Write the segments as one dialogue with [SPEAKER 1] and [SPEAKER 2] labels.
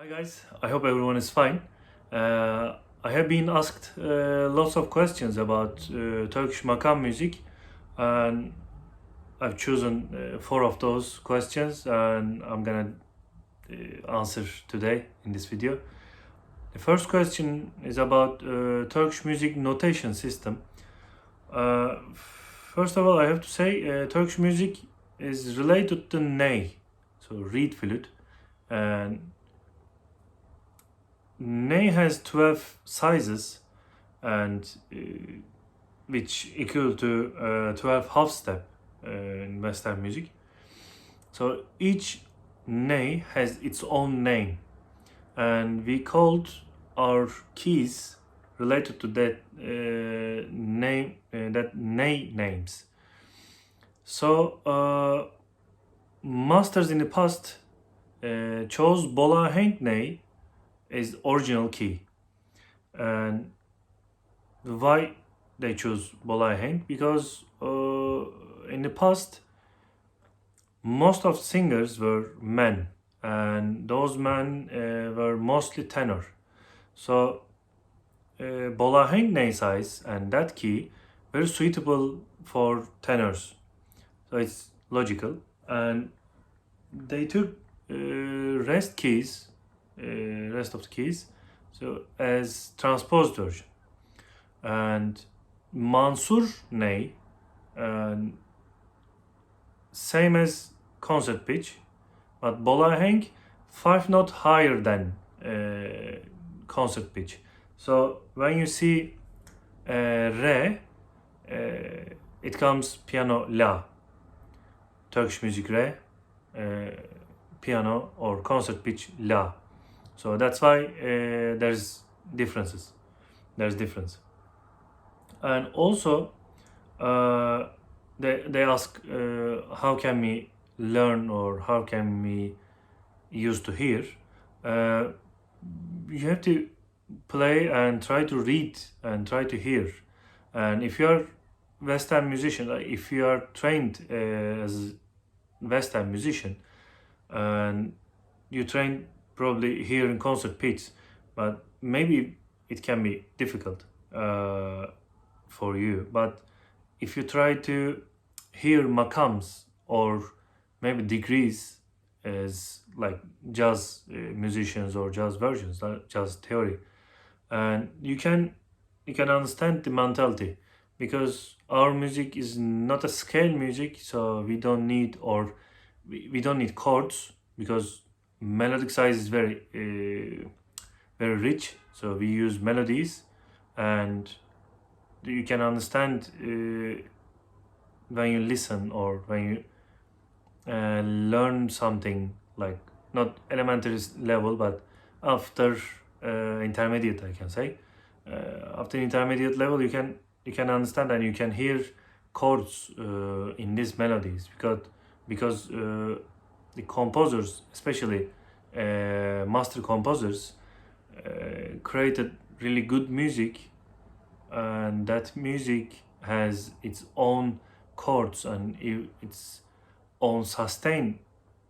[SPEAKER 1] Hi guys, I hope everyone is fine. I have been asked lots of questions about Turkish Makam music, and I've chosen four of those questions, and I'm gonna answer today in this video. The first question is about Turkish music notation system. First of all, I have to say Turkish music is related to ney, so reed flute, and ney has 12 sizes and which equal to 12 half step in Western music. So each ney has its own name, and we called our keys related to that name, that ney names. So masters in the past chose Bola Henk ney is original key. And why they choose Bola Henk? Because in the past most of singers were men, and those men were mostly tenor. So Bola Henk ney size and that key very suitable for tenors. So it's logical, and they took rest keys, rest of the keys, so as transposed version. And Mansur ney, and same as concert pitch, but Bola Henk 5 note higher than concert pitch. So when you see re, it comes piano la, Turkish music re, piano or concert pitch la. So that's why there's differences. There's difference. And also they ask how can we learn or how can we use to hear. You have to play and try to read and try to hear. And if you are Western musician, if you are trained as Western musician, and you train probably here in concert pitch, but maybe it can be difficult for you. But if you try to hear makams or maybe degrees as like jazz musicians or jazz versions, jazz theory, and you can understand the mentality, because our music is not a scale music, so we don't need we don't need chords, because melodic size is very very rich, so we use melodies, and you can understand when you listen or when you learn something, like not elementary level, but after intermediate, I can say. After intermediate level, you can understand and you can hear chords in these melodies, because the composers, especially master composers, created really good music, and that music has its own chords and its own sustain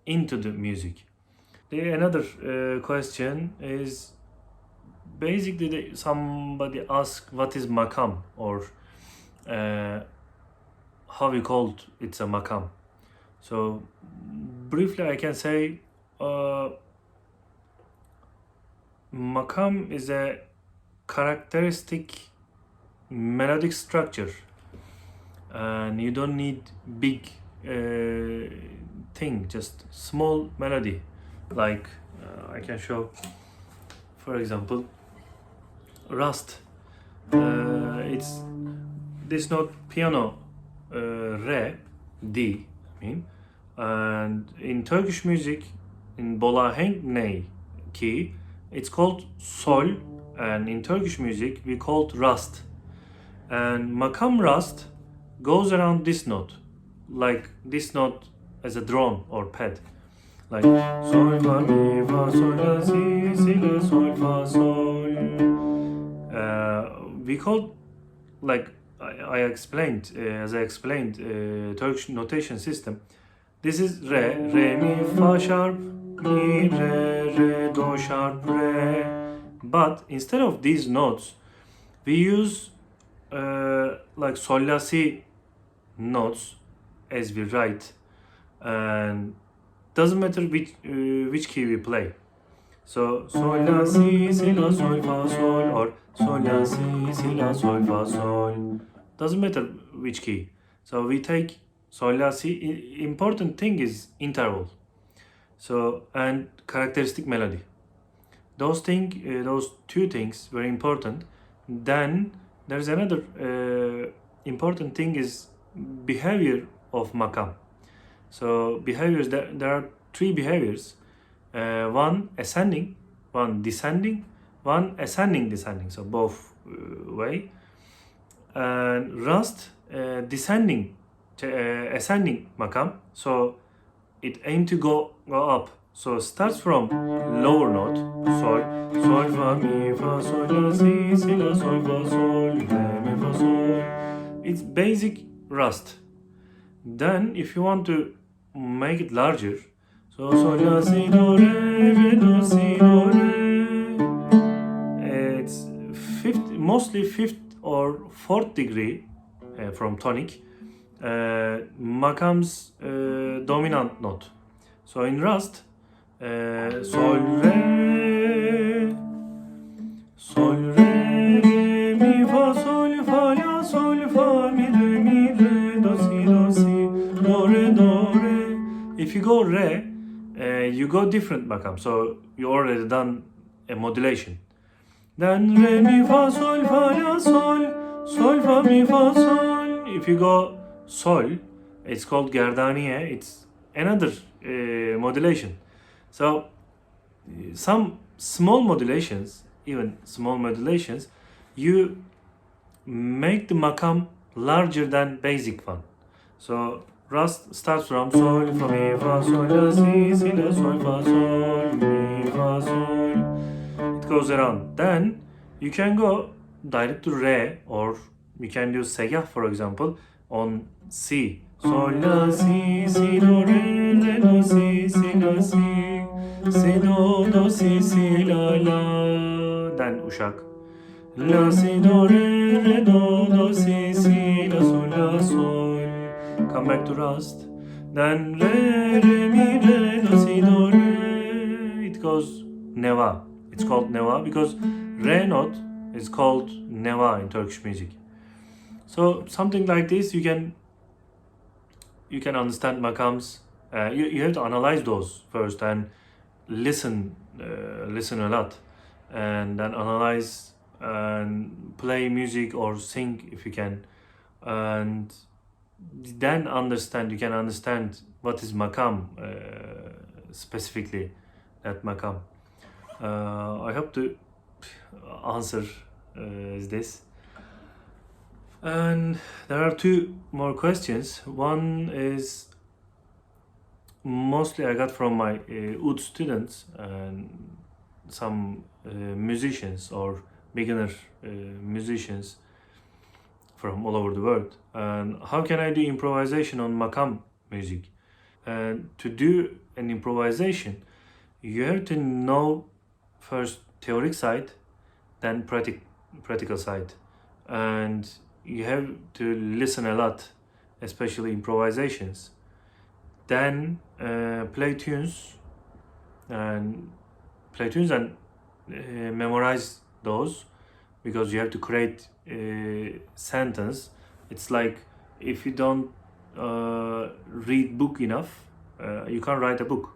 [SPEAKER 1] into the music. Another question is basically somebody asked what is makam, or how we called it's a makam. So briefly I can say makam is a characteristic melodic structure, and you don't need big thing, just small melody. Like I can show, for example, Rust. It's this note piano re, D, I mean, and in Turkish music, in Bola Henk ney key, it's called sol, and in Turkish music we called Rust. And makam Rust goes around this note, like this note as a drone or pad, like sol fa mi fa sol la si la sol fa sol. We called, like I explained, as I explained, Turkish notation system. This is re mi fa sharp, mi, re, do sharp, re. But instead of these notes, we use like sol, la, si notes as we write, and doesn't matter which key we play. So sol, la, si, la, sol, fa, sol, or sol, la, si, la, sol, fa, sol. Doesn't matter which key. So we take sol, la, si. Important thing is interval. So and characteristic melody. Those two things very important. Then there's another important thing is behavior of makam. So behaviors, there are three behaviors. One ascending, one descending, one ascending descending. So both way. And rust descending, ascending makam. So it aim to go up. So it starts from lower note, sol, sol, fa, mi, fa, sol, la, si, la, sol, fa, sol, re, mi, fa, sol. It's basic rust. Then if you want to make it larger, so sol, la, si, do, re, do, si, do, re. It's mostly fifth or fourth degree from tonic. Makam's dominant note. So in rust, sol, re, mi, fa, sol, fa, la, sol, fa, mi, re, do, si, do, re. If you go re, you go different makam. So you already done a modulation. Then re, mi, fa, sol, la, sol, fa, mi, fa, sol. If you go sol, it's called gerdaniye. It's another modulation. So some small modulations, you make the makam larger than basic one. So rust starts from sol, fa, mi, fa, sol, la, si, la, sol, fa, sol, mi, fa, sol. It goes around. Then you can go direct to re, or you can do segah, for example, on C. Sol, la, si, do, re, do, si, la, si, do, si, la. Then uşak. La, si, do, re, do, si, la, sol. Come back to rust. Then re, mi, do, si, do, re. It goes neva. It's called neva because re note is called neva in Turkish music. So something like this, you can understand makams. You have to analyze those first and listen a lot, and then analyze and play music or sing if you can, and then you can understand what is makam specifically, that makam. I hope to answer this. And there are two more questions. One is mostly I got from my oud students and some musicians or beginner musicians from all over the world. And how can I do improvisation on makam music? And to do an improvisation, you have to know first theoric side, then practical side, and you have to listen a lot, especially improvisations. Then play tunes and memorize those, because you have to create a sentence. It's like if you don't read book enough, you can't write a book,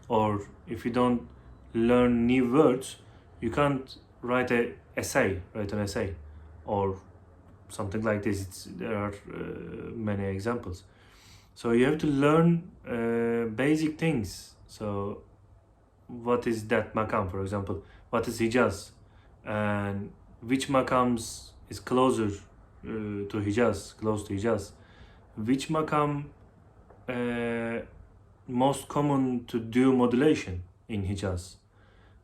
[SPEAKER 1] or if you don't learn new words, you can't write an essay, or something like this. There are many examples. So you have to learn basic things. So what is that makam, for example? What is Hijaz? And which makams is closer to Hijaz, close to Hijaz? Which makam most common to do modulation in Hijaz?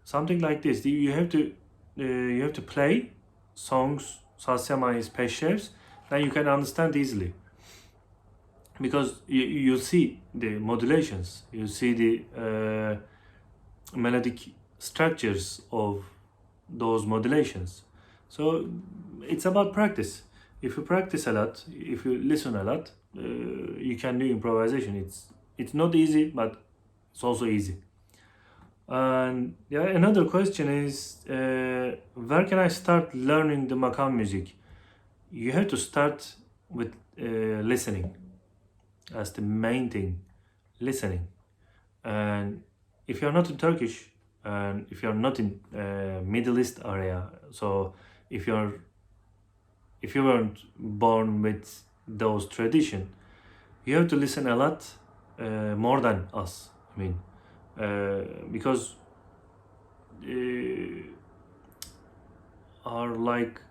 [SPEAKER 1] Something like this. You have to play songs, Sasyamayis, Peşrevs, then you can understand easily. Because you see the modulations, you see the melodic structures of those modulations. So it's about practice. If you practice a lot, if you listen a lot, you can do improvisation. It's not easy, but it's also easy. And yeah, another question is, where can I start learning the makam music? You have to start with listening. That's the main thing, listening. And if you're not in Turkish, and if you're not in Middle East area, so if you weren't born with those tradition, you have to listen a lot more than us. I mean, because are like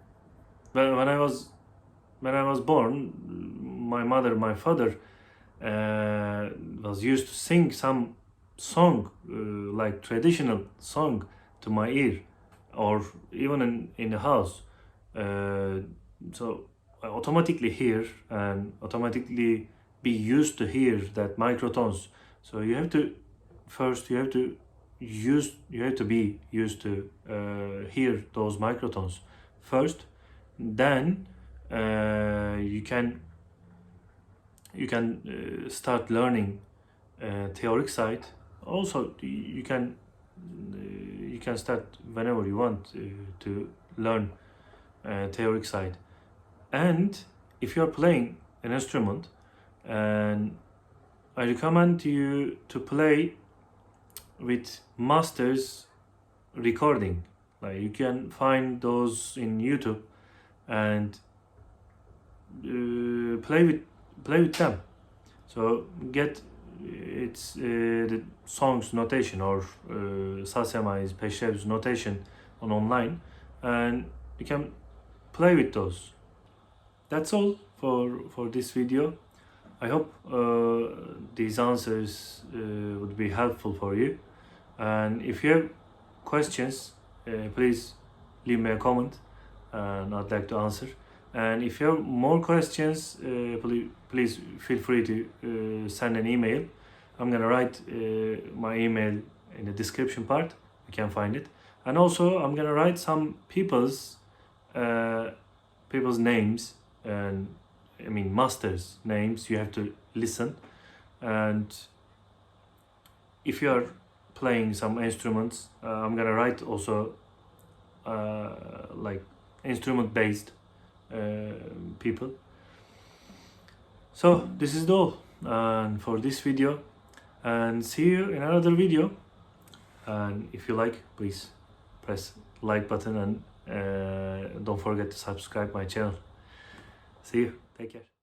[SPEAKER 1] when I was born, my mother, my father was used to sing some song, like traditional song, to my ear, or even in the house. So I automatically hear and automatically be used to hear that microtones. So you have to first you have to be used to hear those microtones first. Then you can start learning theoric side. Also, you can start whenever you want to learn theoric side. And if you are playing an instrument, and I recommend you to play with masters recording. Like you can find those in YouTube and play with them. So get it's the songs notation or Sasemai's Peşrev's notation on online, and you can play with those. That's all for this video. I hope these answers would be helpful for you. And if you have questions, please leave me a comment and I'd like to answer. And if you have more questions, please feel free to send an email. I'm gonna write my email in the description part. You can find it. And also I'm gonna write some people's names, and I mean masters' names. You have to listen. And if you are playing some instruments, I'm gonna write also like instrument-based people. So this is all for this video, and see you in another video. And if you like, please press like button, and don't forget to subscribe my channel. See you. Take care.